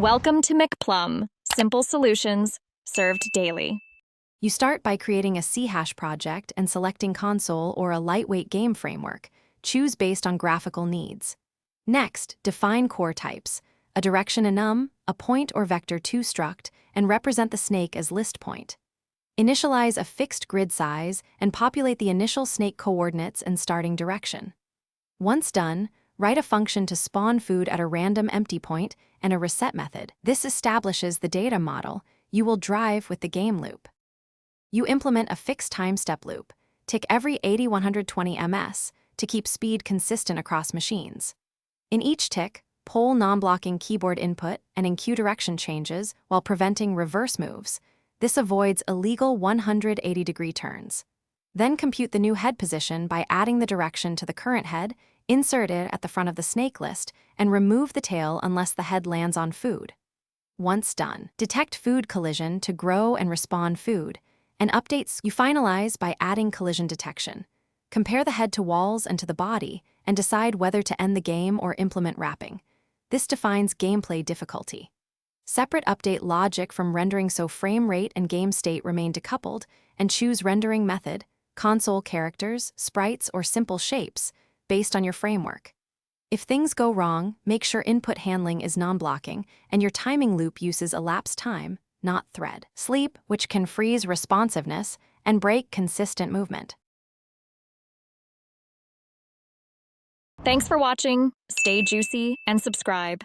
Welcome to McPlum, simple solutions served daily. You start by creating a C# project and selecting console or a lightweight game framework. Choose based on graphical needs. Next, define core types, a direction enum, a point or vector to struct, and represent the snake as list point. Initialize a fixed grid size and populate the initial snake coordinates and starting direction. Once done, write a function to spawn food at a random empty point and a reset method. This establishes the data model you will drive with the game loop. You implement a fixed time step loop. Tick every 80-120 ms to keep speed consistent across machines. In each tick, poll non-blocking keyboard input and enqueue direction changes while preventing reverse moves. This avoids illegal 180-degree turns. Then compute the new head position by adding the direction to the current head, insert it at the front of the snake list, and remove the tail unless the head lands on food. Once done, detect food collision to grow and respawn food, and updates you finalize by adding collision detection. Compare the head to walls and to the body, and decide whether to end the game or implement wrapping. This defines gameplay difficulty. Separate update logic from rendering so frame rate and game state remain decoupled, and choose rendering method, console characters, sprites, or simple shapes, based on your framework. If things go wrong, make sure input handling is non-blocking, and your timing loop uses elapsed time, not thread. Sleep, which can freeze responsiveness and break consistent movement. Thanks for watching. Stay juicy and subscribe.